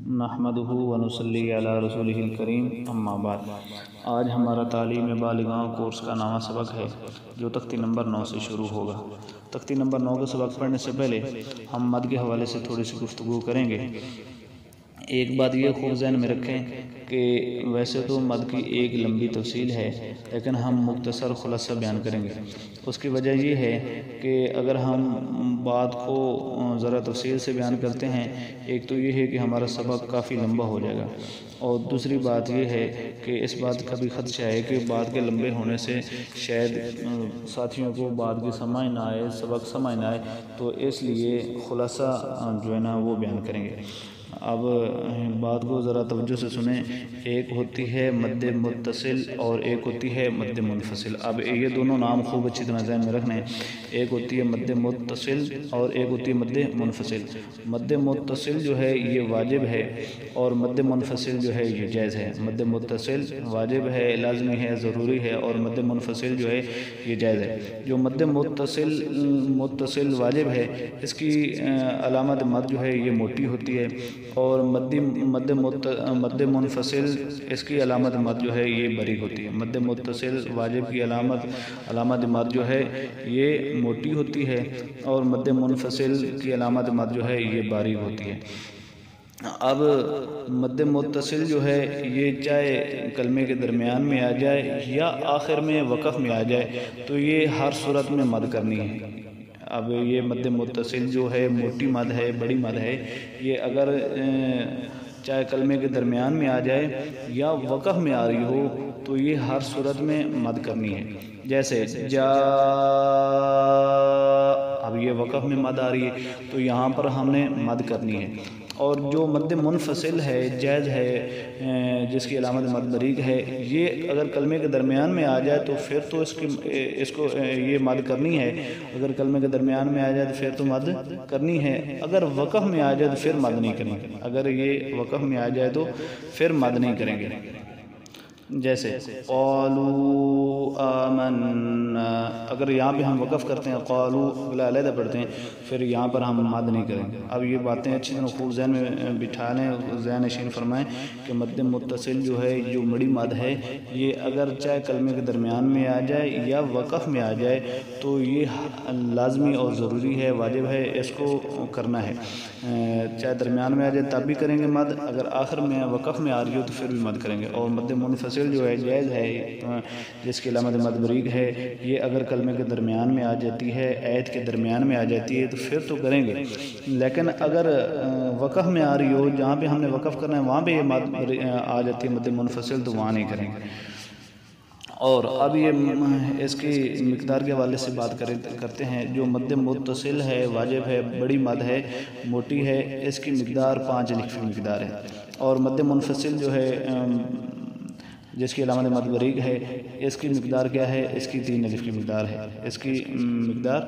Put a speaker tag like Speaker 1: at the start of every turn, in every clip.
Speaker 1: نحمدہ ونصلی علی رسولہ الکریم اما بعد۔ آج ہمارا تعلیم بالغاں کورس کا نواں سبق ہے جو تختی نمبر 9 سے شروع ہوگا۔ تختی نمبر 9 کا سبق پڑھنے سے پہلے ہم مد کے حوالے سے تھوڑی سی گفتگو کریں گے۔ ایک بات یہ خوب ذہن میں رکھیں کہ ویسے تو مد کی ایک لمبی تفصیل ہے، لیکن ہم مختصر خلاصہ بیان کریں گے۔ اس کی وجہ یہ ہے کہ اگر ہم بات کو ذرا تفصیل سے بیان کرتے ہیں، ایک تو یہ ہے کہ ہمارا سبق کافی لمبا ہو جائے گا، اور دوسری بات یہ ہے کہ اس بات کا بھی خدشہ ہے کہ بات کے لمبے ہونے سے شاید ساتھیوں کو بات کی سمجھ نہ آئے، سبق سمجھ نہ آئے، تو اس لیے خلاصہ جو ہے نا وہ بیان کریں گے۔ اب بات کو ذرا توجہ سے سنیں۔ ایک ہوتی ہے مد متصل اور ایک ہوتی ہے مد منفصل۔ اب یہ دونوں نام خوب اچھی طرح ذہن میں رکھنے ہیں۔ ایک ہوتی ہے مد متصل اور ایک ہوتی ہے مد منفصل۔ مد متصل جو ہے یہ واجب ہے اور مد منفصل جو ہے یہ جائز ہے۔ مد متصل واجب ہے، لازمی ہے، ضروری ہے، اور مد منفصل جو ہے یہ جائز ہے۔ جو مد متصل واجب ہے اس کی علامت مد جو ہے یہ موٹی ہوتی ہے، اور مد منفصل اس کی علامت مد جو ہے یہ باریک ہوتی ہے۔ مد متصل واجب کی علامت مد جو ہے یہ موٹی ہوتی ہے، اور مد منفصل کی علامت مد جو ہے یہ باریک ہوتی ہے۔ اب مد متصل جو ہے یہ چاہے کلمے کے درمیان میں آ جائے یا آخر میں وقف میں آ جائے تو یہ ہر صورت میں مد کرنی ہے۔ اب یہ مد متصل جو ہے موٹی مد ہے، بڑی مد ہے، یہ اگر چاہے کلمے کے درمیان میں آ جائے یا وقف میں آ رہی ہو تو یہ ہر صورت میں مد کرنی ہے۔ جیسے جا، اب یہ وقف میں مد آ رہی ہے تو یہاں پر ہم نے مد کرنی ہے۔ اور جو مد منفصل ہے، جائز ہے، جس کی علامت مد باریک ہے، یہ اگر کلمے کے درمیان میں آ جائے تو پھر تو اس کو یہ مد کرنی ہے۔ اگر کلمے کے درمیان میں آ جائے تو پھر تو مد کرنی ہے۔ اگر وقف میں آ جائے تو پھر مد نہیں کریں گے۔ اگر یہ وقف میں آ جائے تو پھر مد نہیں کریں گے۔ جیسے قالوا آمنا، اگر یہاں پہ ہم وقف کرتے ہیں، قالوا بلا علیحدہ پڑھتے ہیں، پھر یہاں پر ہم مد نہیں کریں گے۔ اب یہ باتیں اچھی طرح خوب ذہن میں بٹھا لیں، ذہن نشین فرمائیں کہ مد متصل جو ہے جو بڑی مد ہے یہ اگر چاہے کلمے کے درمیان میں آ جائے یا وقف میں آ جائے تو یہ لازمی اور ضروری ہے، واجب ہے، اس کو کرنا ہے۔ چاہے درمیان میں آ جائے تب بھی کریں گے مد، اگر آخر میں وقف میں آ رہی ہو تو پھر بھی مد کریں گے۔ اور مد منفصل جو ہے جائز ہے، جس کی علامت مد باریک ہے، یہ اگر کلمے کے درمیان میں آ جاتی ہے، ایت کے درمیان میں آ جاتی ہے تو پھر تو کریں گے، لیکن اگر وقف میں آ رہی ہو، جہاں پہ ہم نے وقف کرنا ہے وہاں پہ یہ مد آ جاتی ہے مد منفصل، تو وہاں نہیں کریں گے۔ اور اب یہ اس کی مقدار کے حوالے سے بات کرتے ہیں۔ جو مد متصل ہے، واجب ہے، بڑی مد ہے، موٹی ہے، اس کی مقدار 5 الف کی مقدار ہے۔ اور مد منفصل جو ہے جس کی علامت مد باریک ہے، اس کی مقدار کیا ہے؟ اس کی 3 الف کی مقدار ہے۔ اس کی مقدار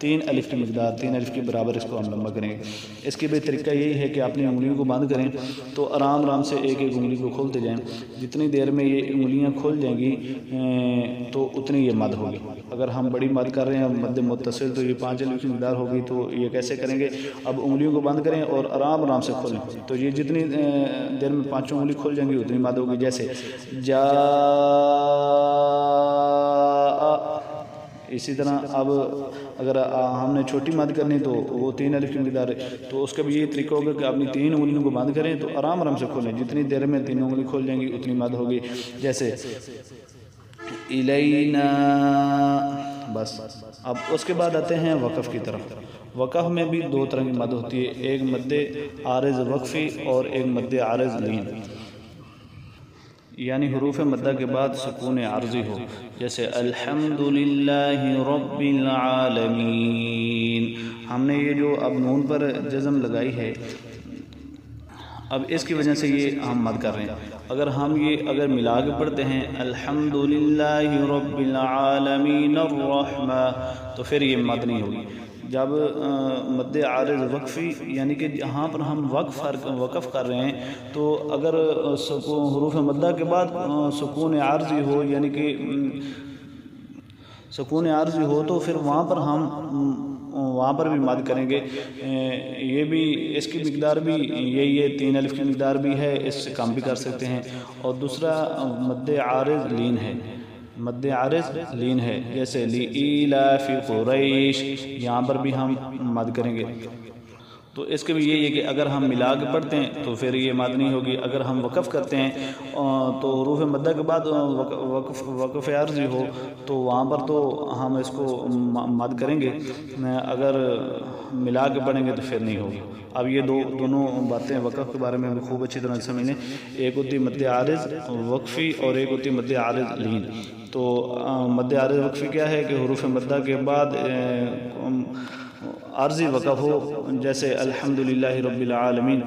Speaker 1: 3 الف کی مقدار، 3 الف کے برابر اس کو ہم لمبا کریں گے۔ اس کے بھی طریقہ یہی ہے کہ اپنی انگلیوں کو بند کریں تو آرام سے ایک ایک انگلی کو کھولتے جائیں۔ جتنی دیر میں یہ انگلیاں کھل جائیں گی تو اتنی یہ مد ہوگی۔ اگر ہم بڑی مد کر رہے ہیں مد متصل تو یہ 5 الف کی مقدار ہوگی، تو یہ کیسے کریں گے؟ اب انگلیوں کو بند کریں اور آرام سے کھولیں تو یہ جتنی دیر میں 5 انگلی کھل جائیں گی اتنی مد ہوگی۔ جیسے جا، اسی طرح اب اگر ہم نے چھوٹی مد کرنی تو وہ 3 الف کی مقدار ہے، تو اس کا بھی یہ طریقہ ہوگا کہ اپنی 3 انگلیوں کو بند کریں تو آرام سے کھولیں، جتنی دیر میں 3 انگلی کھول جائیں گی اتنی مد ہوگی۔ جیسے الینا، بس۔ اب اس کے بعد آتے ہیں وقف کی طرف۔ وقف میں بھی 2 طرح کی مد ہوتی ہے، ایک مد عارض وقفی اور ایک مد عارض لین، یعنی حروف مدہ کے بعد سکون عارضی ہو، جیسے الحمدللہ رب العالمین۔ ہم نے یہ جو اب نون پر جزم لگائی ہے، اب اس کی وجہ سے یہ ہم مد کر رہے ہیں۔ اگر ہم یہ ملا کے پڑھتے ہیں الحمدللہ رب العالمین الرحمن، تو پھر یہ مد نہیں ہوگی۔ جب مد عارض وقفی یعنی کہ جہاں پر ہم وقف کر رہے ہیں تو اگر حروف مدہ کے بعد سکون عارضی ہو، یعنی کہ سکون عارضی ہو، تو پھر وہاں پر ہم وہاں پر بھی مد کریں گے. یہ بھی اس کی مقدار بھی یہی ہے، 3 الف کی مقدار بھی ہے، اس سے کم بھی کر سکتے ہیں. اور دوسرا مد عارض لین ہے، مد عارض لین ہے، جیسے لِإِيلَافِ قُرَيْشٍ، یہاں پر بھی ہم مد کریں گے. تو اس کے بھی یہی ہے کہ اگر ہم ملا کے پڑھتے ہیں تو پھر یہ مد نہیں ہوگی. اگر ہم وقف کرتے ہیں تو حروف مدہ کے بعد وقف عارضی ہو تو وہاں پر تو ہم اس کو مد کریں گے، اگر ملا کے پڑھیں گے تو پھر نہیں ہوگی. اب یہ دونوں باتیں وقف کے بارے میں خوب اچھی طرح سمجھ لیں. ایک ہوتی مد عارض وقفی اور ایک ہوتی مد عارض لین. تو مد عارض وقفی کیا ہے کہ حروف مدہ کے بعد عارضی وقف ہو، جیسے الحمدللہ رب العالمین.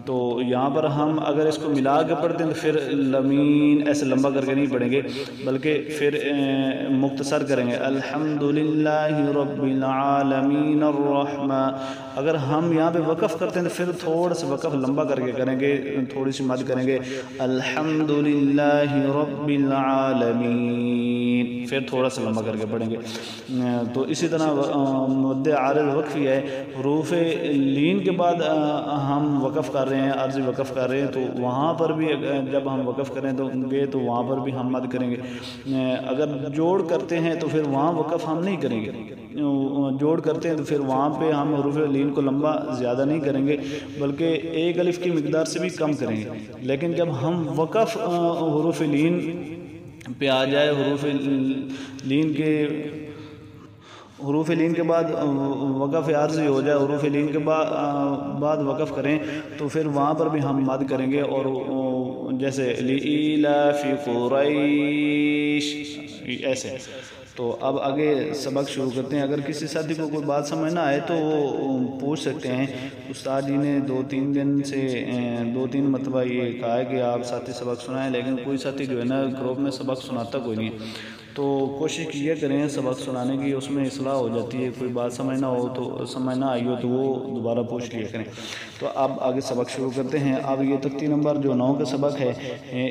Speaker 1: تو یہاں پر ہم اگر اس کو ملا کے پڑھتے ہیں تو پھر لمین ایسے لمبا کر کے نہیں پڑھیں گے، بلکہ پھر مختصر کریں گے الحمدللہ رب العالمین الرحمن. اگر ہم یہاں پہ وقف کرتے ہیں تو پھر تھوڑا سا وقف لمبا کر کے کریں گے، تھوڑی سی مد کریں گے الحمدللہ رب العالمین، پھر تھوڑا سا لمبا کر کے پڑھیں گے. تو اسی طرح مد عارض وقفی ہے. حروف لین کے بعد ہم وقف کر رہے ہیں، عارضی وقف کر رہے ہیں، تو وہاں پر بھی جب ہم وقف کریں تو وہاں پر بھی ہم مد کریں گے. اگر جوڑ کرتے ہیں تو پھر وہاں وقف ہم نہیں کریں گے. جوڑ کرتے ہیں تو پھر وہاں پہ ہم حروف لین کو لمبا زیادہ نہیں کریں گے، بلکہ 1 الف کی مقدار سے بھی کم کریں گے. لیکن جب ہم وقف حروف لین پہ آ جائے، حروف لین کے بعد وقف عارضی ہو جائے، حروف لین کے بعد وقف کریں تو پھر وہاں پر بھی ہم مد کریں گے. اور جیسے لِإِيلَافِ قُرَيْشٍ ایسے. تو اب آگے سبق شروع کرتے ہیں. اگر کسی ساتھی کو کوئی بات سمجھ نہ آئے تو وہ پوچھ سکتے ہیں. استاد جی نے 2-3 دن سے 2-3 مرتبہ یہ کہا ہے کہ آپ ساتھی سبق سنائیں، لیکن کوئی ساتھی جو ہے نا گروپ میں سبق سناتا کوئی نہیں. تو کوشش کیا کریں سبق سنانے کی، اس میں اصلاح ہو جاتی ہے. کوئی بات سمجھ نہ آئی ہو تو وہ دوبارہ پوچھ لیا کریں. تو اب آگے سبق شروع کرتے ہیں. اب یہ تختی نمبر جو 9 کا سبق ہے،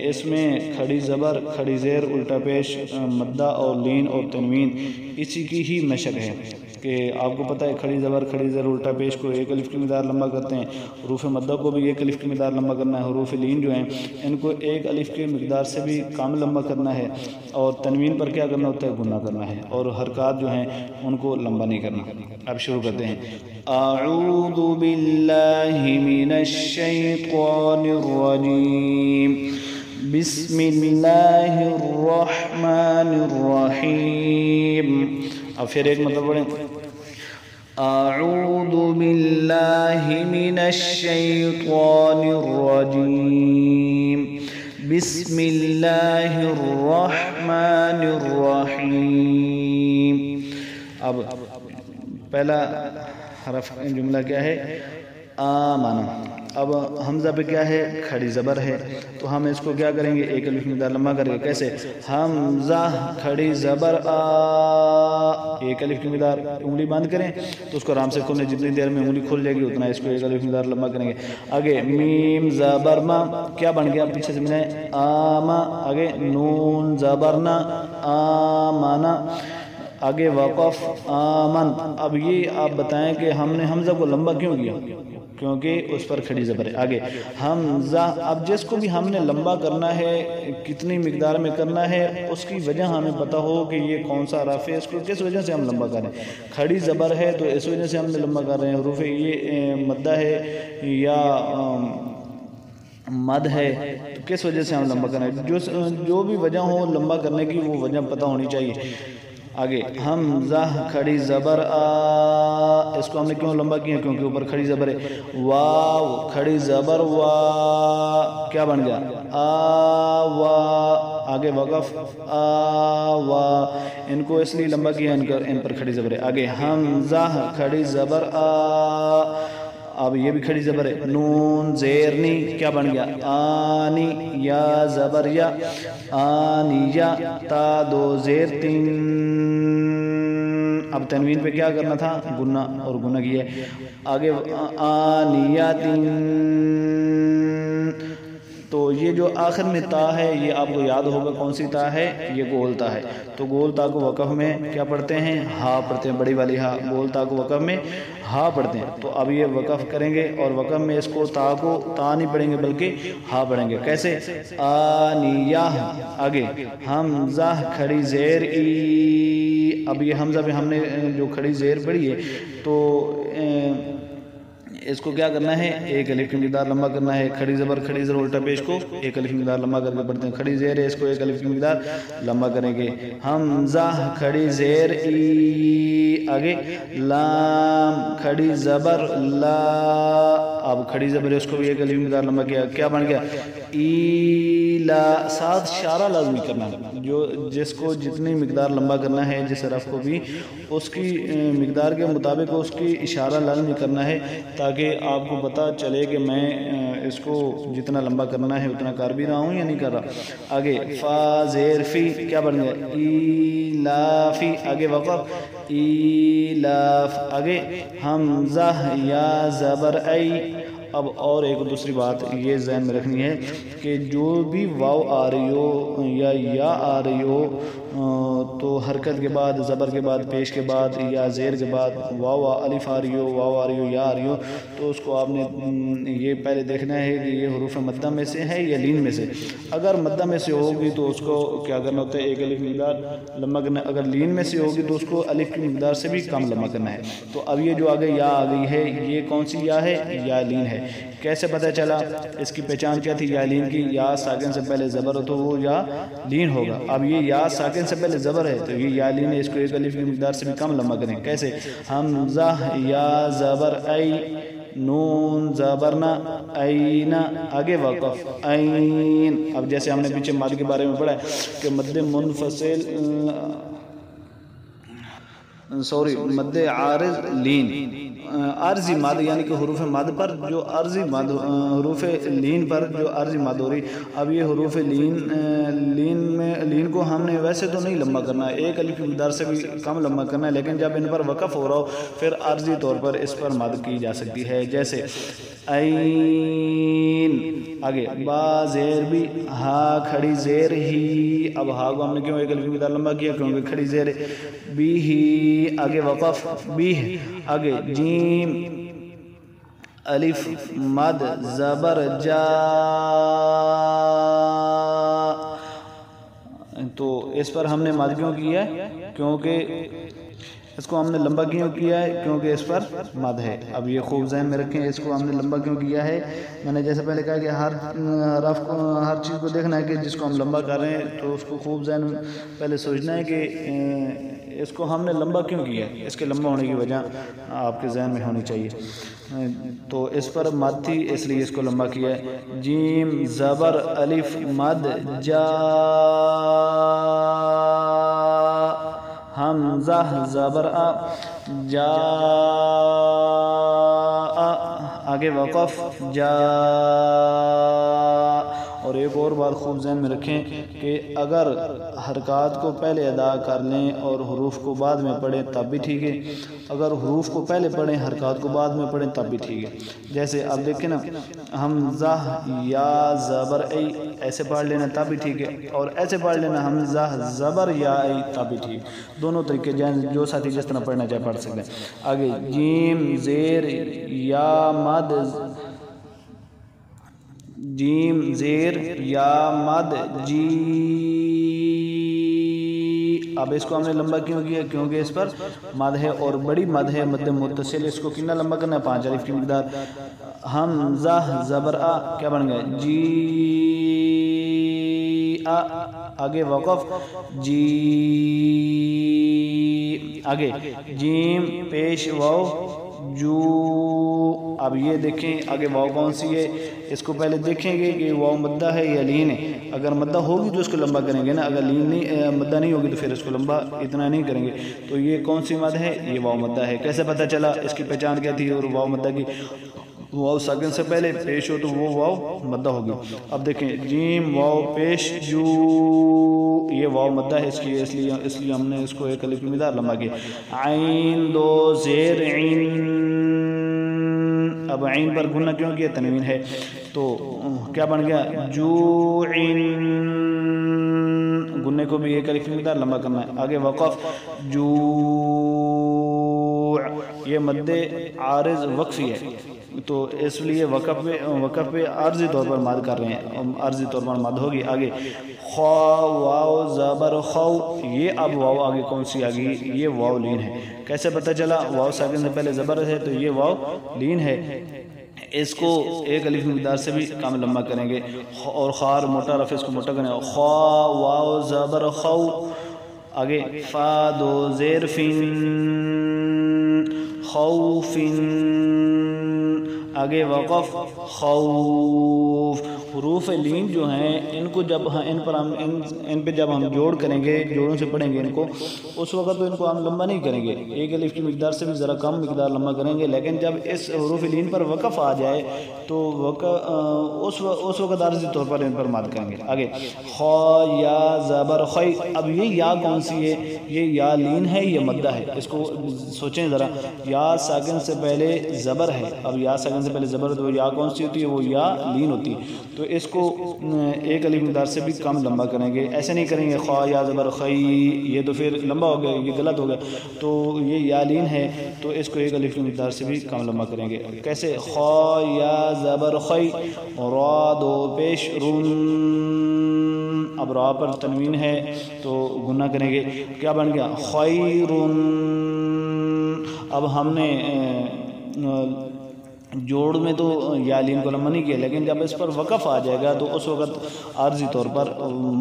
Speaker 1: اس میں کھڑی زبر، کھڑی زیر، الٹا پیش، مدہ اور لین اور تنوین، اسی کی ہی مشق ہے. کہ آپ کو پتہ ہے کھڑی زبر، کھڑی زیر، الٹا پیش کو 1 الف کی مقدار لمبا کرتے ہیں. حروف مدہ کو بھی 1 الف کی مقدار لمبا کرنا ہے. حروف لین جو ہیں ان کو 1 الف کی مقدار سے بھی کم لمبا کرنا ہے. اور تنوین پر کیا کرنا ہوتا ہے؟ گنا کرنا ہے. اور حرکات جو ہیں ان کو لمبا نہیں کرنا. اب شروع کرتے ہیں. اعوذ باللہ من الشیطان الرجیم، بسم اللہ الرحمن الرحیم. اب پھر ایک مطلب پڑھیں. اعوذ باللہ من الشیطان الرجیم، بسم اللہ الرحمن الرحیم. اب پہلا حرف جملہ کیا ہے؟ آمنا. اب حمزہ پہ کیا ہے؟ کھڑی زبر ہے. تو ہم اس کو کیا کریں گے؟ 1 الف مقدار لمبا کریں گے. کیسے؟ حمزہ کھڑی زبر آ، 1 الف کی مقدار. انگلی بند کریں تو اس کو آرام سے کھولنے، جتنی دیر میں انگلی کھل جائے گی اتنا اس کو 1 الف مقدار لمبا کریں گے. آگے میم زبر ما، کیا بن گیا؟ پیچھے سے ملیں آما. آگے نون زبر نا، آمنا. آگے وقف آمن. اب یہ آپ بتائیں کہ ہم نے حمزہ کو لمبا کیوں کیا؟ کیونکہ اس پر کھڑی زبر ہے. آگے حمزہ. اب جس کو بھی ہم نے لمبا کرنا ہے، کتنی مقدار میں کرنا ہے، اس کی وجہ ہمیں پتہ ہو کہ یہ کون سا حرف ہے، اس کو کس وجہ سے ہم لمبا کر رہے ہیں. کھڑی زبر ہے تو اس وجہ سے ہم نے لمبا کر رہے ہیں. حروف یہ مدہ ہے یا مد ہے تو کس وجہ سے ہم لمبا کر رہے ہیں. جو بھی وجہ ہو لمبا کرنے کی وہ وجہ پتہ ہونی چاہیے. آگے حمزہ کھڑی زبر آ، اس کو ہم نے کیوں لمبا کیا؟ کیونکہ اوپر کھڑی زبر ہے. واو کھڑی زبر وا، کیا بن گیا؟ آ وا. آگے وقف آ وا. ان کو اس لیے لمبا کیا ان پر کھڑی زبر ہے. آگے حمزہ کھڑی زبر آ، اب یہ بھی کھڑی زبر ہے. نون زیرنی، کیا بن گیا؟ آنی. یا زبر یا، آنیا. تا 2 زیر 3. اب تنوین پہ کیا کرنا تھا؟ گنا، اور گنا کیا ہے. آگے آنیاتن. تو یہ جو آخر میں تا ہے یہ آپ کو یاد ہوگا کون سی تا ہے، یہ گول تا ہے۔ تو گول تا کو وقف میں کیا پڑھتے ہیں؟ ہا پڑھتے ہیں، بڑی والی ہا۔ گول تا کو وقف میں ہا پڑھتے ہیں۔ تو اب یہ وقف کریں گے اور وقف میں اس کو تا نہیں پڑھیں گے بلکہ ہا پڑھیں گے۔ کیسے؟ آنیہ، آگے حمزہ کھڑی زیر ای، اب یہ حمزہ بھی ہم نے جو کھڑی زیر پڑھی ہے تو اس کو کیا کرنا ہے؟ ایک الف کی مقدار لمبا کرنا ہے۔ کھڑی زبر الٹا پیش کو ایک الف کی مقدار لمبا کر کے پڑھتے ہیں۔ کھڑی زیر ہے، اس کو ایک الف کی مقدار لمبا کریں گے۔ حمزہ کھڑی زیر ای، آگے لام کھڑی زبر لا، اب کھڑی زبر ہے اس کو بھی ایک الف کی مقدار لمبا کیا، کیا بن گیا؟ ای لا، ساتھ اشارہ لازمی کرنا ہے، جو جس کو جتنی مقدار لمبا کرنا ہے، جس حرف کو بھی اس کی مقدار کے مطابق اس کی اشارہ لازمی کرنا ہے، تاکہ آپ کو پتہ چلے کہ میں اس کو جتنا لمبا کرنا ہے اتنا کر بھی رہا ہوں یا نہیں کر رہا۔ آگے فا زیر فی، کیا بن گیا؟ ایلافی، آگے وقف ایلاف، آگے حمزہ یا زبر ای۔ اب اور ایک دوسری بات یہ ذہن میں رکھنی ہے کہ جو بھی واو آ رہی ہو یا آ رہی ہو تو حرکت کے بعد، زبر کے بعد، پیش کے بعد یا زیر کے بعد واو الف آ رہی ہو، واو آ رہی ہو، یا آ رہی ہو، تو اس کو آپ نے یہ پہلے دیکھنا ہے کہ یہ حروف مدہ میں سے ہے یا لین میں سے۔ اگر مدہ میں سے ہوگی تو اس کو کیا کرنا ہوتا ہے؟ ایک الف کی مقدار لمبا کرنا ہے۔ اگر لین میں سے ہوگی تو اس کو الف کی مقدار سے بھی کم لمبا کرنا ہے۔ تو اب یہ جو آگے یا آ گئی ہے یہ کون سی یا ہے؟ یا لین ہے۔ کیسے پتہ چلا؟ اس کی پہچان کیا تھی یا لین کی؟ یا ساکن سے پہلے زبر ہو تو وہ یا لین ہوگا۔ اب یہ یا ساکن سے پہلے زبر ہے تو یہ یا لین ہے، اس کو ایک الف کی مقدار سے بھی کم لمبا کریں۔ کیسے؟ حمزہ یا زبر ای، نون زبرنا اینا، آگے وقف این۔ اب جیسے ہم نے پیچھے مد کے بارے میں پڑھا ہے کہ مد منفصل مد عارض لین، عارضی مد یعنی کہ حروف مد پر جو عارضی مد، حروف لین پر جو عارضی مد ہو رہی۔ اب یہ حروف لین کو ہم نے ویسے تو نہیں لمبا کرنا ہے، ایک الف کی مقدار سے بھی کم لمبا کرنا ہے، لیکن جب ان پر وقف ہو رہا ہو پھر عارضی طور پر اس پر مد کی جا سکتی ہے، جیسے این۔ آگے با زیر بھی، ہا کھڑی زیر ہی، اب ہا کو ہم نے کیوں ایک الف کی مقدار لمبا کیا؟ کیونکہ کھڑی زیر بھی ہی، آگے وقف بھی، آگے جیم الف مد زبر جا، تو اس پر ہم نے مد کیوں کیا ہے؟ کیونکہ اس کو ہم نے لمبا کیوں کیا ہے؟ کیونکہ اس پر مد ہے۔ اب یہ خوب ذہن میں رکھیں، اس کو ہم نے لمبا کیوں کیا ہے؟ میں نے جیسے پہلے کہا کہ ہر چیز کو دیکھنا ہے کہ جس کو ہم لمبا کر رہے ہیں تو اس کو خوب ذہن میں پہلے سوچنا ہے کہ اس کو ہم نے لمبا کیوں کیا ہے، اس کے لمبا ہونے کی وجہ آپ کے ذہن میں ہونی چاہیے۔ تو اس پر مد تھی اس لیے اس کو لمبا کیا ہے۔ جیم زبر الف مد جا، حمزہ زبر آ جا، آگے وقف جا۔ اور ایک اور بات خوب ذہن میں رکھیں کہ اگر حرکات کو پہلے ادا کر لیں اور حروف کو بعد میں پڑھیں تب بھی ٹھیک ہے، اگر حروف کو پہلے پڑھیں حرکات کو بعد میں پڑھیں تب بھی ٹھیک ہے۔ جیسے اب دیکھیں نا، حمزہ یا زبر ای ایسے پڑھ لینا تب بھی ٹھیک ہے، اور ایسے پڑھ لینا حمزہ زبر یا ای تب بھی ٹھیک، دونوں طریقے جو ساتھی جس طرح پڑھنا چاہے پڑھ سکتے ہیں۔ آگے جیم زیر یا مد، جیم زیر یا مد جی، اب اس کو ہم نے لمبا کیوں کیا؟ کیونکہ اس پر مد ہے اور بڑی مد ہے، مد متصل، اس کو کتنا لمبا کرنا ہے؟ 5 الف کی مقدار۔ حمزہ زبر آ، کیا بن گیا؟ جی آ، آگے وقف جی، آگے جیم پیش واو جو۔ اب یہ دیکھیں آگے واو کون سی ہے، اس کو پہلے دیکھیں گے کہ واو مدہ ہے یا لین ہے۔ اگر مدہ ہوگی تو اس کو لمبا کریں گے نا، اگر لین نہیں مدہ نہیں ہوگی تو پھر اس کو لمبا اتنا نہیں کریں گے۔ تو یہ کون سی مد ہے؟ یہ واو مدہ ہے۔ کیسے پتہ چلا؟ اس کی پہچان کیا تھی؟ اور واو مدہ کی واو ساکن سے پہلے پیش ہو تو وہ واو مدہ ہوگی۔ اب دیکھیں جیم واو پیش جو، یہ واو مدہ ہے اس لیے ہم نے اس کو ایک الف کی مقدار لمبا کی۔ عین دو زیر عین، اب عین پر گنہ کیوں کیا؟ تنوین ہے تو کیا بن گیا؟ جوعن، گنے کو بھی ایک الف مقدار لمبا کرنا ہے. آگے وقف جوع، یہ مد عارض وقفی ہے تو اس لیے وقف پہ عارضی طور پر مد کر رہے ہیں، عارضی طور پر مد ہوگی. آگے خوا واو زبر خو، یہ اب واو آگے کون سی آ گئی؟ یہ واو لین ہے. کیسے پتہ چلا؟ واو ساکن سے پہلے زبر ہے تو یہ واو لین ہے. اس کو ایک الف مقدار سے بھی کم لمبا کریں گے اور خار موٹا رفع اس کو موٹا کریں گے. خوا واو زبر خو. آگے فا دو زیر فن خوفن. آگے وقف خوف. حروف لین جو ہیں ان کو جب ان پہ جب ہم جوڑ کریں گے، جوڑوں سے پڑھیں گے ان کو، اس وقت تو ان کو ہم لمبا نہیں کریں گے، ایک الف کی مقدار سے بھی ذرا کم مقدار لمبا کریں گے. لیکن جب اس حروف لین پر وقف آ جائے تو اس وقت عارضی طور پر ان پر مد کریں گے. آگے خا یا زبر خی. اب یہ یا کون سی ہے؟ یہ یا لین ہے یا مدہ ہے؟ اس کو سوچیں ذرا. یا ساکن سے پہلے زبر ہے، اب یا ساکن سے پہلے زبر ہے تو یا کون سی ہوتی ہے؟ وہ یا لین ہوتی ہے. تو اس کو ایک الف مقدار سے بھی کم لمبا کریں گے. ایسے نہیں کریں گے خوا یا زبر خی، یہ تو پھر لمبا ہو گیا، یہ غلط ہو گیا. تو یہ یا لین ہے تو اس کو ایک الف کی مقدار سے بھی کم لمبا کریں گے. کیسے؟ خوا یا زبر خی را دو پیش رون. اب را پر تنوین ہے تو گنہ کریں گے. کیا بن گیا؟ خیرون. اب ہم نے جوڑ میں تو یا لین کو لمبا نہیں کیا، لیکن جب اس پر وقف آ جائے گا تو اس وقت عارضی طور پر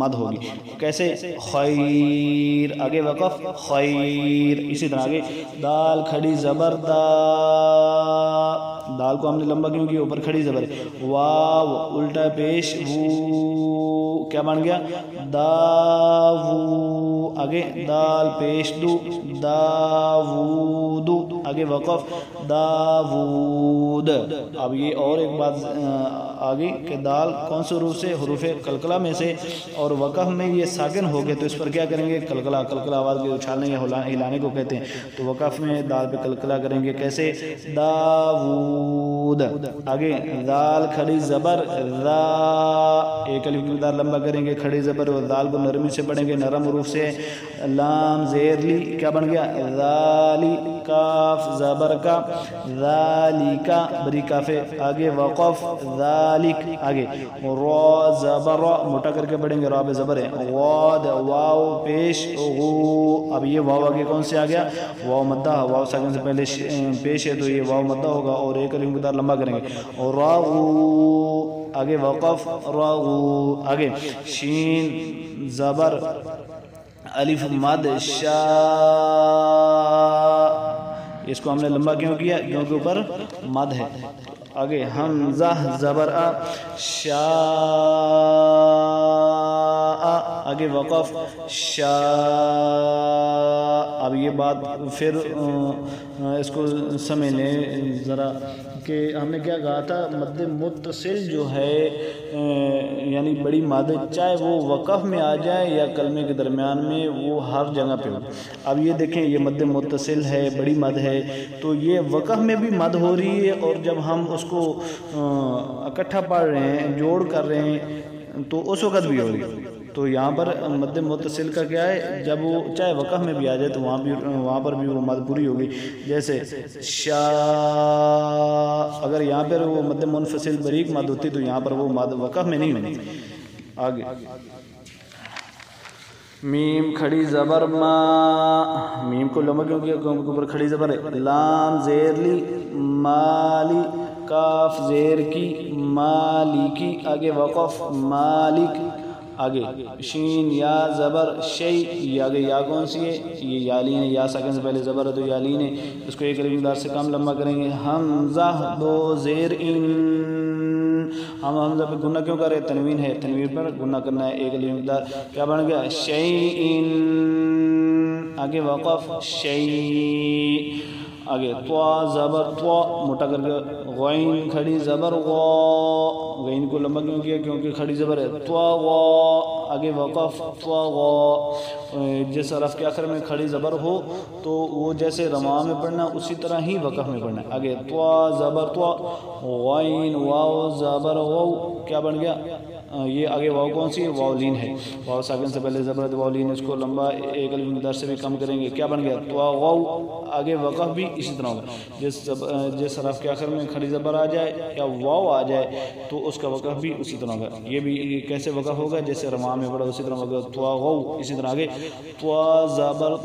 Speaker 1: مد ہوگی. کیسے؟ خیر. آگے وقف خیر. اسی طرح آگے دال کھڑی زبر دا. دال کو ہم نے لمبا کیوں کیا؟ اوپر کھڑی زبر ہے. واو الٹا پیش وو. کیا بن گیا؟ داوو. آگے دال پیش دو داوودو. آگے وقف داوود. اب یہ اور ایک بات آگئی کہ دال کون سے حروف سے؟ حروف قلقلہ میں سے، اور وقف میں یہ ساکن ہو گئے تو اس پر کیا کریں گے؟ قلقلہ. قلقلہ آواز کے اچھالنے یا ہلانے کو کہتے ہیں. تو وقف میں دال پہ قلقلہ کریں گے. کیسے؟ داوود. آگے دال کھڑی زبر دا. ایک الف کی مقدار لمبا کریں گے، کھڑی زبر اور دال کو نرمی سے پڑھیں گے، نرم حروف سے. لام زیر لی. کیا بن گیا؟ ذالی. کاف زبر کا ذالکا بری کافے. آگے وقف ذالک. آگے را زبر موٹا کر کے پڑھیں گے، را پہ زبر ہے. واد واو پیش غو. اب یہ واو آگے کون سے آ گیا؟ واو مدہ. واو ساکن سے پہلے پیش ہے تو یہ واو مدہ ہوگا اور ایک الف مقدار لمبا کریں گے. اور راغو. آگے وقف راغو. آگے شین زبر الف مد شا. اس کو ہم نے لمبا کیوں کیا؟ کیونکہ اوپر مد ہے. آگے حمزہ زبر آ شا. آگے وقف شا. اب یہ بات پھر اس کو سمجھ لیں ذرا کہ ہم نے کیا کہا تھا؟ مد متصل جو ہے یعنی بڑی مد، چاہے وہ وقف میں آ جائے یا کلمے کے درمیان میں، وہ ہر جگہ پہ ہو. اب یہ دیکھیں یہ مد متصل ہے، بڑی مد ہے، تو یہ وقف میں بھی مد ہو رہی ہے اور جب ہم اس کو اکٹھا پڑھ رہے ہیں، جوڑ کر رہے ہیں تو اس وقت بھی ہو رہی ہے. تو یہاں پر مد متصل کا کیا ہے؟ جب وہ چاہے وقف میں بھی آ جائے تو وہاں پر بھی وہ مد پوری ہوگی. جیسے شا، اگر یہاں پر وہ مد منفصل بریک مد ہوتی تو یہاں پر وہ مد وقف میں نہیں ہوتی. آگے میم کھڑی زبر ما. میم کو لمبا کیوں کیا؟ کیونکہ اوپر کھڑی زبر ہے. لام زیر لی مالی. کاف زیر کی مالی کی. آگے وقف مالک. آگے شین یا زبر شی. یہ آگے یا کون سی ہے؟ یہ یا لین ہے. یا ساکن سے پہلے زبر ہے تو یا لین ہے. اس کو ایک الف مقدار سے کم لمبا کریں گے. حمزہ دو زیر ان. ہم حمزہ پہ گنہ کیوں کر رہے ہیں؟ تنوین ہے، تنوین پر گنہ کرنا ہے. ایک الف مقدار. کیا بن گیا؟ شیئن. آگے وقف شیء. آگے طوا زبر طوا موٹا کر کے. غین کھڑی زبر غا. غین کو لمبا کیوں کیا؟ کیونکہ کھڑی زبر ہے. طغى آگے وقف طغى، جس حرف کے آخر میں کھڑی زبر ہو تو وہ جیسے رواں میں پڑھنا اسی طرح ہی وقف میں پڑھنا ہے. آگے طوا زبر طوا، غین واو زبر واو، کیا بن گیا؟ یہ آگے واو کون سی ہے؟ واو لین ہے. واو ساکن سے پہلے زبر واو لین، اس کو لمبا ایک الف مقدار سے بھی کم کریں گے، کیا بن گیا؟ طغوا. آگے وقف بھی اسی طرح ہوگا، جس حرف کے آخر میں کھڑی زبر آ جائے یا واو آ جائے تو اس کا وقف بھی اسی طرح ہوگا. یہ بھی کیسے وقف ہوگا؟ جیسے رواں میں پڑھا اسی طرح ہوگا. طغوا اسی طرح. آگے طوا زبر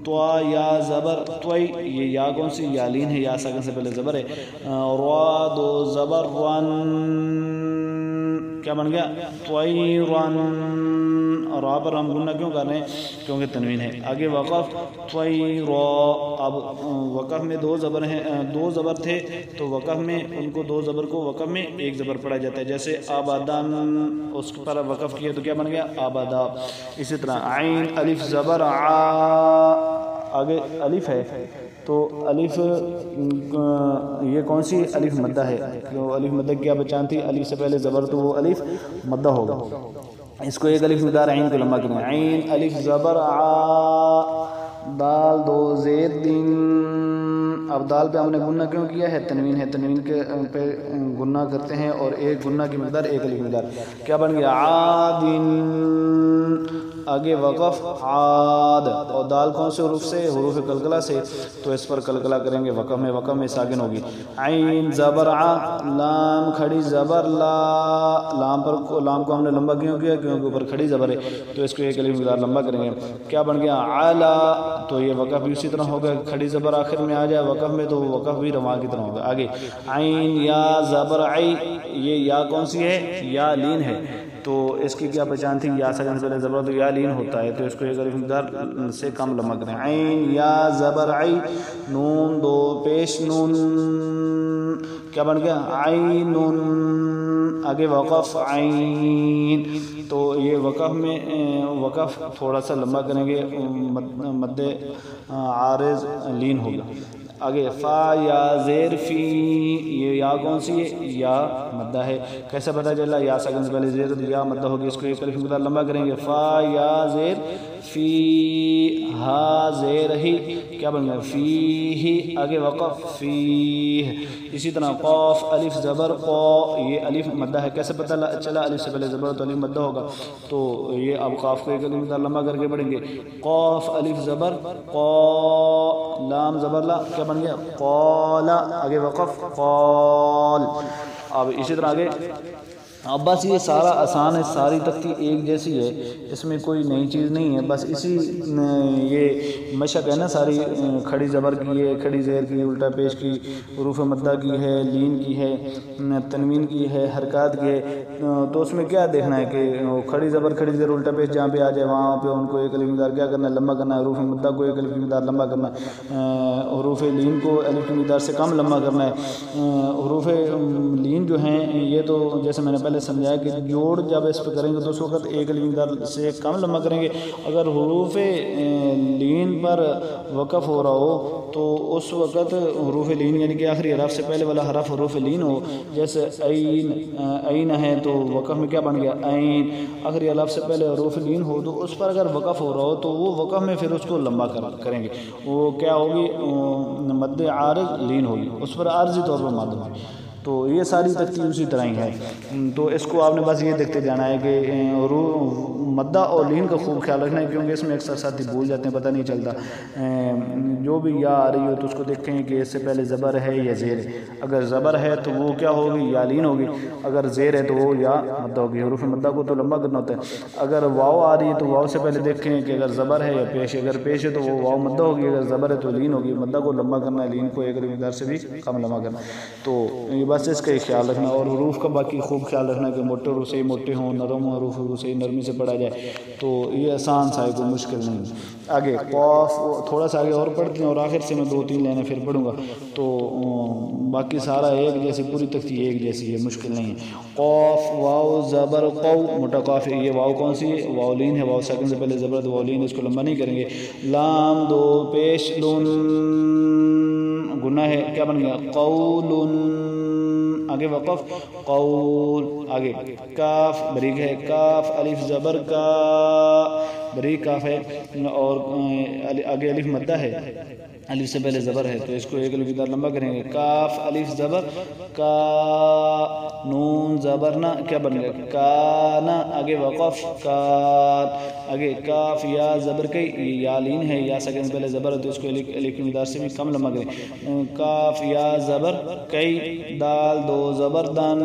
Speaker 1: طوا یا زبر طوی، یہ یا کون سی؟ یا لین ہے، یا ساکن سے پہلے زبر ہے. را دو زبر رن، کیا بن گیا؟ طویرن. را پر ہم گنہ کیوں کر رہے ہیں؟ کیونکہ تنوین ہے. آگے وقف طویرا. اب وقف میں دو زبر ہیں، دو زبر تھے تو وقف میں ان کو دو زبر کو وقف میں ایک زبر پڑھا جاتا ہے. جیسے آبادن، اس پر وقف کیا تو کیا بن گیا؟ آبادا. اسی طرح عین الف زبر آ، آگے الف ہے تو الف یہ کون سی الف مدہ ہے؟ تو الف مدہ کیا پہچان تھی؟ الف سے پہلے زبر تو وہ الف مدہ ہوگا. اس کو ایک الف مقدار عین کو لمبا کرنا. عین الف زبر آ، دال دو زید دن. اب دال پہ ہم نے گنہ کیوں کیا ہے؟ تنوین ہے، تنوین کے پہ گنہ کرتے ہیں اور ایک گنہ کی مقدار ایک الف مقدار. کیا بن گیا؟ عادن. آگے وقف عاد، اور دال کون سے حروف سے؟ حروف قلقلہ سے، تو اس پر قلقلہ کریں گے وقف میں ساکن ہوگی. عین زبر ع، لام کھڑی زبر لا. لام کو ہم نے لمبا کیوں کیا؟ کیونکہ اوپر کھڑی زبر ہے تو اس کو ایک الف مقدار لمبا کریں گے. کیا بن گیا؟ علا. تو یہ وقف بھی اسی طرح ہوگا، کھڑی زبر آخر میں آ جائے وقف میں تو وقف بھی رواں کی طرح ہوگا. آگے عین یا زبر عی، یہ یا کون سی ہے؟ یا لین ہے. تو اس کی کیا پہچان تھی؟ یا ساکن سے پہلے زبر تو یا لین ہوتا ہے تو اس کو ایک الف مقدار سے کم لمبا کریں. عین یا زبر عی، نون دو پیش نون، کیا بن گیا؟ عین. آگے وقف عین، تو یہ وقف میں وقف تھوڑا سا لمبا کریں گے، مد عارض لین ہوگا. آگے فا یا زیر فی، یہ یا کون سی ہے؟ یا مدہ ہے. کیسے پتہ چلا؟ یا ساکن سے پہلے زیر یا مدہ ہوگی، اس کو ایک الف مقدار لمبا کریں گے. فا یا زیر فی، ہا زیر ہی، کیا بن گیا؟ فی ہی. آگے وقف فی. اسی طرح قاف الف زبر قا، یہ الف مدہ ہے. کیسے پتہ چلا؟ الف سے پہلے زبر تو الف مدہ ہوگا، تو یہ اب قاف کو ایک الف مقدار لمبا کر کے پڑھیں گے. قاف الف زبر قا، لام زبر لا، کیا بن گیا؟ قال. آگے وقف قال. اب اسی طرح آگے اب بس یہ سارا آسان ہے، ساری تختی ایک جیسی ہے، اس میں کوئی نئی چیز نہیں ہے. بس اسی یہ مشق ہے نا ساری، کھڑی زبر کی ہے، کھڑی زیر کی، الٹا پیش کی، حروف مدہ کی ہے، لین کی ہے، تنوین کی ہے، حرکات کی ہے. تو اس میں کیا دیکھنا ہے کہ کھڑی زبر کھڑی زیر الٹا پیش جہاں پہ آ جائے وہاں پہ ان کو ایک الف مقدار کیا کرنا ہے؟ لمبا کرنا ہے. حروف مدہ کو ایک الف مقدار لمبا کرنا ہے. حروف لین کو الف کی مقدار سے کم لمبا کرنا ہے. حروف لین جو ہیں یہ تو جیسے میں نے پہلے سمجھایا کہ جوڑ جب اس پہ کریں گے تو اس وقت ایک الف مقدار سے کم لمبا کریں گے. اگر حروف لین پر وقف ہو رہا ہو تو اس وقت حروف لین یعنی کہ آخری حرف سے پہلے والا حرف حروف لین ہو، جیسے عین ہے تو وقف میں کیا بن گیا؟ عین. آخری حرف سے پہلے حروف لین ہو تو اس پر اگر وقف ہو رہا ہو تو وہ وقف میں پھر اس کو لمبا کریں گے. وہ کیا ہوگی؟ مد عارض لین ہوگی، اس پر عارضی طور پر مد ہوگی. تو یہ ساری ترتیب اسی طرح ہی ہے. تو اس کو آپ نے بس یہ دیکھتے جانا ہے کہ مدہ اور لین کا خوب خیال رکھنا ہے، کیونکہ اس میں اکثر ساتھی بھول جاتے ہیں، پتہ نہیں چلتا. جو بھی یا آ رہی ہو تو اس کو دیکھیں کہ اس سے پہلے زبر ہے یا زیر ہے. اگر زبر ہے تو وہ کیا ہوگی؟ یا لین ہوگی. اگر زیر ہے تو وہ یا مدہ ہوگی. حروف مدہ کو تو لمبا کرنا ہوتا ہے. اگر واو آ رہی ہے تو واو سے پہلے دیکھیں کہ اگر زبر ہے یا پیش. اگر پیش ہے تو وہ واو مدہ ہوگی، اگر زبر ہے تو لین ہوگی. مدہ کو لمبا کرنا ہے، لین کو ایک مقدار سے بھی کم لمبا کرنا. تو بس اس کا ہی خیال رکھنا، اور حروف کا باقی خوب خیال رکھنا کہ موٹے حروف سے موٹے ہوں، نرم حروف سے نرمی سے پڑھا جائے. تو یہ آسان سا ہے، کوئی مشکل نہیں. آگے قاف تھوڑا سا آگے اور پڑھتے ہیں اور آخر سے میں 2-3 لائنیں پھر پڑھوں گا. تو باقی سارا ایک جیسی، پوری تختی ایک جیسی ہے، مشکل نہیں ہے. قاف واو زبر قو، موٹا قاف ہے. یہ واو کون سی ہے؟ واو لین ہے. واو ساکن سے پہلے زبر واو لین، اس کو لمبا نہیں کریں گے. لام دو پیش لون، گناہ ہے. کیا بن گیا؟ قول. آگے وقف قول. آگے کاف بریک ہے، کاف الف زبر کا، بریک کاف ہے، اور آگے الف مدہ ہے، الف سے پہلے زبر ہے تو اس کو ایک الف کی طرح لمبا کریں گے، کاف الف زبر کا، نون زبر نا، کیا بن گیا کانا، آگے وقف کان، آگے کاف یا زبر کی، یا لین ہے، یا سکن سے پہلے زبر ہے تو اس کو الف کی مقدار سے بھی کم لمبا کریں، کاف یا زبر کئی، دال دو زبر دن،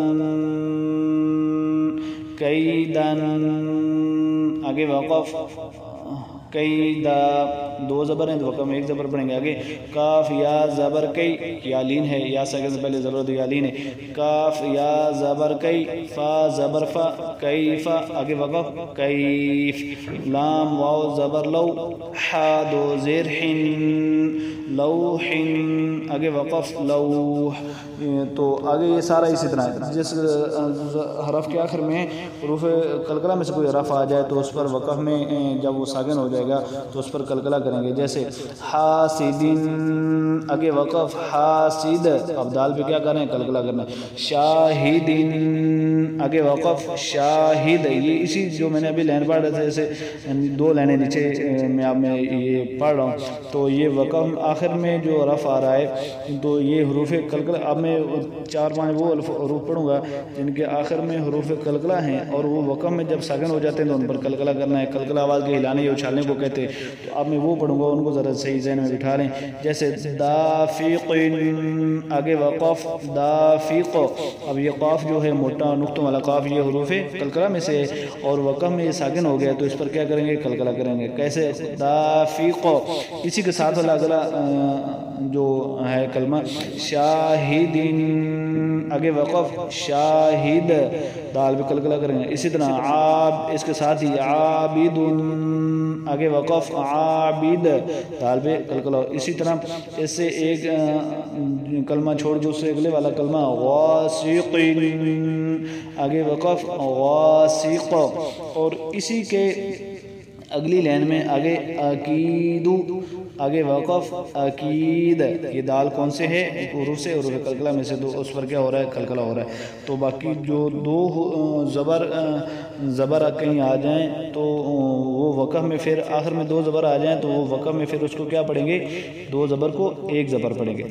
Speaker 1: کئی دن، آگے وقف کئی دا، دو زبر ہیں تو وقف میں ایک زبر پڑھیں گے، آگے کاف یا زبر کئی، یا لین ہے، یا سکن سے پہلے زبر یا لین ہے، کاف یا زبر کئی، فا زبر فا، کیف، آگے وقف کیف، لام واو زبر لو، حا دو زیر حن، لوح، آگے وقف لوح، تو آگے یہ سارا اسی طرح ہے، جس حرف کے آخر میں حروف قلقلہ میں سے کوئی حرف آ جائے تو اس پر وقف میں جب وہ ساکن ہو جائے گا تو اس پر قلقلہ کریں گے، جیسے حاسدین، آگے وقف حاسد، اب دال پہ کیا کریں قلقلہ کرنا ہے، شاہدین، آگے وقف شاہد، یہ اسی جو میں نے ابھی لائن پڑھ رہا تھا، جیسے دو لائنیں نیچے میں آپ میں یہ پڑھ رہا ہوں تو یہ وقف آخر میں جو حرف آ رہا ہے تو یہ حروف قلقلہ، اب میں 4-5 وہ حروف پڑھوں گا جن کے آخر میں حروف قلقلہ ہیں اور وہ وقف میں جب ساکن ہو جاتے ہیں تو ان پر قلقلہ کرنا ہے، قلقلہ آواز کے ہلانے یا اچھالنے کو کہتے ہیں، تو اب میں وہ پڑھوں گا، ان کو ذرا صحیح ذہن میں بٹھا لیں، جیسے دافق، آگے وقف دافق، اب یہ قاف جو ہے موٹا نقطوں والا قاف یہ حروف قلقلہ میں سے اور وقف میں یہ ساکن ہو گیا تو اس پر کیا کریں گے قلقلہ کریں گے، کیسے دافق، اسی کے ساتھ والا اگلا جو ہے کلمہ شاہدین، آگے وقف شاہد، دال پہ قلقلہ کریں گے، اسی طرح عاب، اس کے ساتھ ہی عابد، آگے وقف عابد، دال پہ قلقلہ، اسی طرح اس سے ایک کلمہ چھوڑ جو اس سے اگلے والا کلمہ غاسق، آگے وقف غاسق، اور اسی کے اگلی لائن میں آگے عقید، آگے وقف عقید، یہ دال کون سے ہے حروف سے، حروف قلقلہ میں سے، تو اس پر کیا ہو رہا ہے قلقلہ ہو رہا ہے، تو باقی جو دو زبر کہیں آ جائیں تو وہ وقف میں پھر آخر میں دو زبر آ جائیں تو وہ وقف میں پھر اس کو کیا پڑھیں گے، دو زبر کو ایک زبر پڑھیں گے،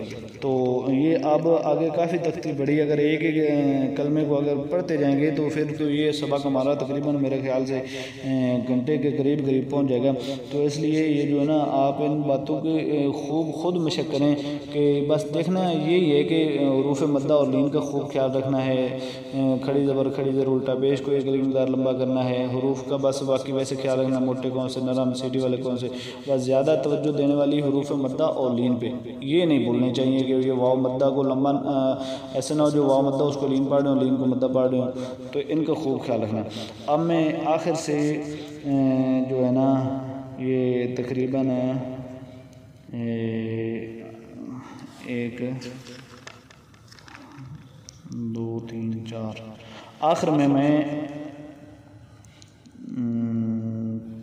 Speaker 1: تو یہ اب آگے کافی ترتیب بڑھی، اگر ایک ایک کلمے کو اگر پڑھتے جائیں گے تو پھر تو یہ سبق ہمارا تقریباً میرے خیال سے گھنٹے کے قریب پہنچ جائے گا، تو اس لیے یہ جو ہے نا آپ ان باتوں کے خوب خود مشق کریں کہ بس دیکھنا یہی ہے کہ حروف مدہ اور لین کا خوب خیال رکھنا ہے، کھڑی زبر کھڑی زبر الٹا پیش کو ایک مقدار لمبا کرنا ہے، حروف کا بس باقی ویسے خیال رکھنا، موٹے کون سے، نرم سیٹی والے کون سے، بس زیادہ توجہ دینے والی حروف مدہ اور لین پہ، یہ نہیں بھولنے چاہیے کہ یہ واو مدہ کو لمبا ایسے نہ ہو جو واو مدہ اس کو لین پڑھ رہے ہوں لین کو مدہ پڑھ رہے ہوں، تو ان کا خوب خیال رکھنا۔ اب میں آخر سے جو ہے نا یہ تقریباً 1 2 3 4 آخر میں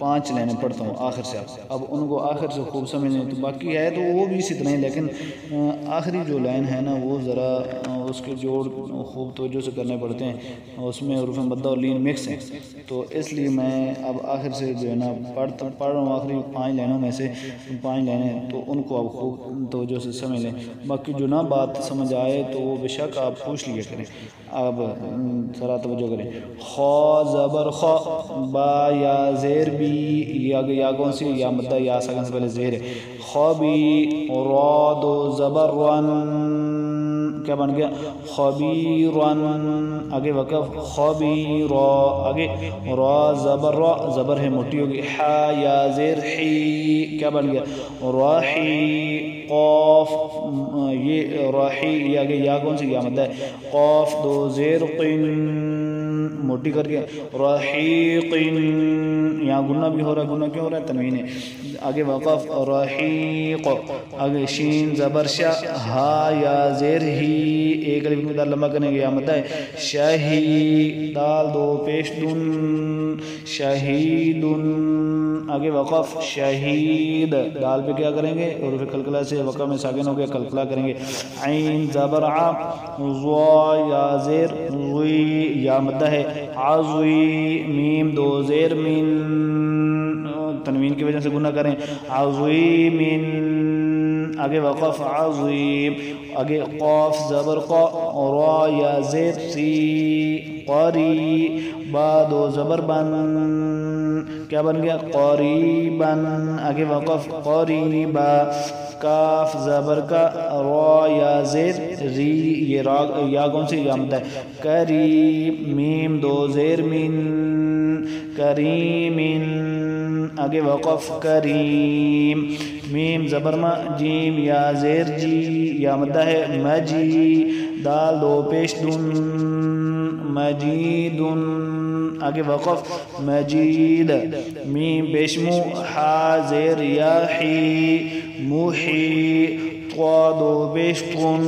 Speaker 1: 5 لائنیں پڑھتا ہوں آخر سے، اب ان کو آخر سے خوب سمجھ لیں، تو باقی ہے تو وہ بھی اسی طرح ہی، لیکن آخری جو لائن ہے نا وہ ذرا اس کے جوڑ خوب توجہ سے کرنے پڑتے ہیں، اس میں حروف مدہ اور لین مکس ہیں، تو اس لیے میں اب آخر سے جو ہے نا پڑھ رہا ہوں آخری 5 لائنوں میں سے 5 لائنیں، تو ان کو اب خوب توجہ سے سمجھ لیں، باقی جو نہ بات سمجھ آئے تو وہ بے شک آپ پوچھ لیا کریں، اب ذرا توجہ کریں، خا زبر خا، با یا زیر بی، یا کون سی، یا مدہ یا ساکن سے پہلے زیر ہے، خبی، را دو زبر رن، کیا بن گیا خبیرن، آگے وقف خبیرا، آگے را زبر را، زبر ہے موٹی ہوگی، حا یا زیر حی، کیا بن گیا راحی، قاف، یہ راحی، یہ آگے یا کون سی، یا مدہ ہے، قاف دو زیر قن، موٹی کر کے رحیق، یہاں گنہ بھی ہو رہا ہے، گنہ کیوں ہو رہا ہے؟ تنوین ہے. آگے وقف رحیق. آگے شین زبر شا، ہا یا زیر ہی، ایک الف مقدار لمبا کریں گے، یا مدہ ہے. شہی، دال دو پیش دن، شہیدن. آگے وقف شہید، دال پہ کیا کریں گے؟ حروف قلقلہ سے وقف میں ساکن ہو گیا، قلقلہ کریں گے. عین زبر ع، ضا یا زیر ضی، یا مدہ ہے. عضوی، میم دو زیر من، تنوین کی وجہ سے گنہ کریں. عظیم. آگے وقف عظیم. آگے قاف زبر قا، را یا زیر سی، قری. با دو زبر بن، کیا بن گیا؟ قریبن. آگے وقف قریبا. کاف زبر کا، را یا زیر ری، یہ را یا کون سی؟ یا مدہ ہے. کریم. میم دو زیر من، کریمن. آگے وقف کریم. میم زبر ما، جیم یا زیر جی، یا مدہ ہے. مجی، دال دو پیش دن، مجیدن. آگے وقف مجید. میم پیش مو، حا زیر یا حی، محی. طوا دو پیش تن،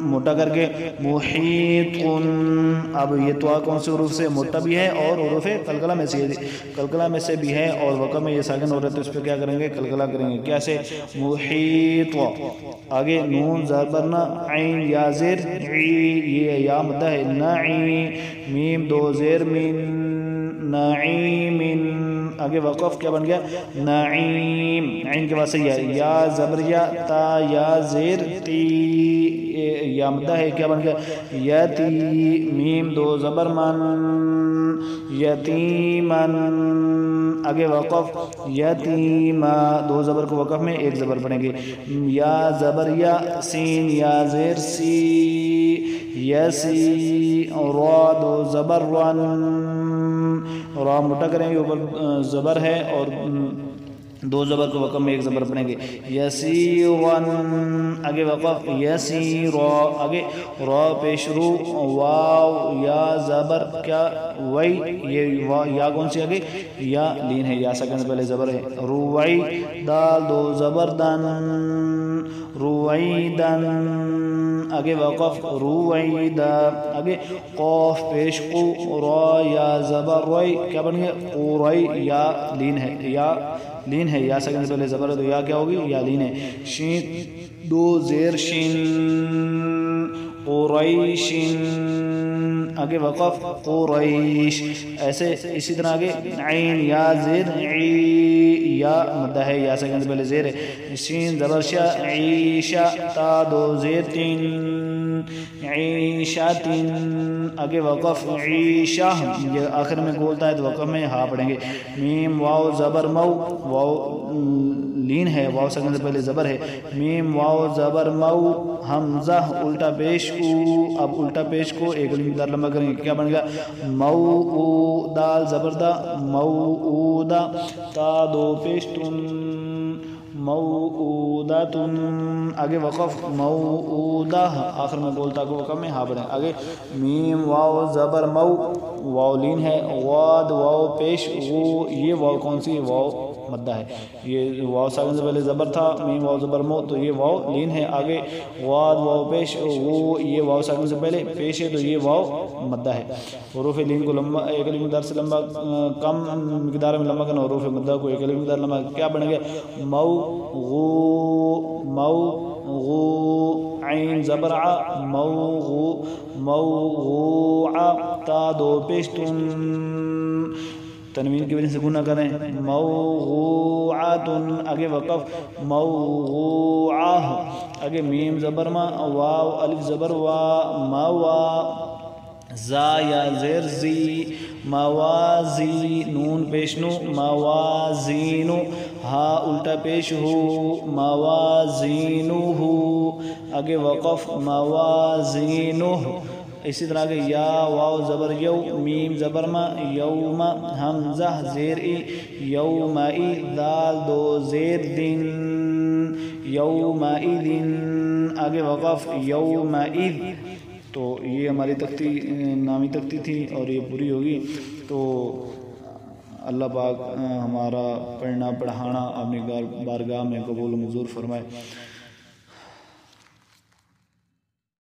Speaker 1: موٹا کر کے محیطن. اب یہ طوا کون سے حروف سے موٹا بھی ہے اور حروف قلقلہ میں سے، قلقلہ میں سے بھی ہے اور وقف میں یہ ساکن ہو رہا ہے، تو اس پہ کیا کریں گے؟ قلقلہ کریں گے. کیسے؟ محیط. آگے نون زبر نا، عین یا زیر عی، یہ یا مدہ ہے. نعی. میم دو زیر من، نعیم. آگے وقف کیا بن گیا؟ نعیم. عین کے بعد سے یا زبر یا، تا یا زیر تی، یا مدہ ہے. کیا بن گیا؟ یتی. میم دو زبر من، یتیمن. آگے وقف یتیما، دو زبر کو وقف میں ایک زبر پڑھیں گے. یا زبر یا، سین یا زیر سی، یسی. را دو زبر رن، را موٹا کریں گے، اوپر زبر ہے اور دو زبر کو وقف میں ایک زبر پڑھیں گے. یسیرن. آگے وقف یسیرا. آگے را پیش رو، واو یا زبر کیا؟ وی، یہ یا کون سی؟ آگے یا لین ہے، یا سکن سے پہلے زبر ہے. روی. دال دو زبر دن، رویدن. آگے وقف رویدا. آگے قاف پیش قو، را یا زبر روی، کیا بن گیا؟ قوری، یا لین ہے، یا لین ہے، یا سکن سے پہلے زبر ہے تو یا کیا ہوگی؟ یا لین ہے. شین دو زیر شین، قریشن. آگے وقف قریش. ایسے اسی طرح آگے عین یا زیر عی، یا مدہ ہے، یا سکن سے پہلے زیر ہے. شین زبر شا، عیشا. تا دو زیر تین، عیشاتن. آگے وقف عیشہ، یہ آخر میں گولتا ہے تو وقف میں ہا پڑھیں گے. میم واو زبر مو، واو لین ہے، واو سکن سے پہلے زبر ہے. میم واو زبر مو. حمزہ الٹا پیش او، اب الٹا پیش کو ایک الف مقدار لمبا کریں گے، کیا بن گیا؟ مو. دال زبر دا، موعودہ. تا دو پیش تن، موعودتن. آگے وقف موعودہ، آخر میں بولتا کو وقف میں ہا پڑھیں. آگے میم واو زبر مو، واو لین ہے. واد واو پیش وہ، یہ واو کون سی؟ واو مدہ ہے. یہ واو ساکن سے پہلے زبر تھا، میم واو زبر مو، تو یہ واو لین ہے. آگے واد واو پیش وہ، یہ واو ساکن سے پہلے پیش ہے تو یہ واو مدہ ہے. حروف لین کو لمبا ایک الف مقدار سے لمبا، کم مقدار میں لمبا کرنا، حروف مدہ کو ایک الف مقدار لمبا. کیا بن گیا؟ مو غو، مو غو. عین زبر ع، موغو، موغوع. تا دو پیش تن، تنوین کی وجہ سے گنہ کریں. موغوعاتن. آگے وقف موغوعہ. آگے میم زبر ما، واو الف زبر وا، موا. زا یا زیر زی، موازی. نون پیش نو، موازینو. ہا الٹا پیش ہو، موازینو. آگے وقف موازینو. اسی طرح کے یا واو زبر یو، میم زبر ما، یوم. حمزہ زیر ای، یومئی. دال دو زیر دن، یومئذ. آگے وقف یومئذ. تو یہ ہماری تختی نامی تختی تھی اور یہ پوری ہوگی تو اللہ پاک ہمارا پڑھنا پڑھانا اپنی بارگاہ میں قبول و منظور فرمائے۔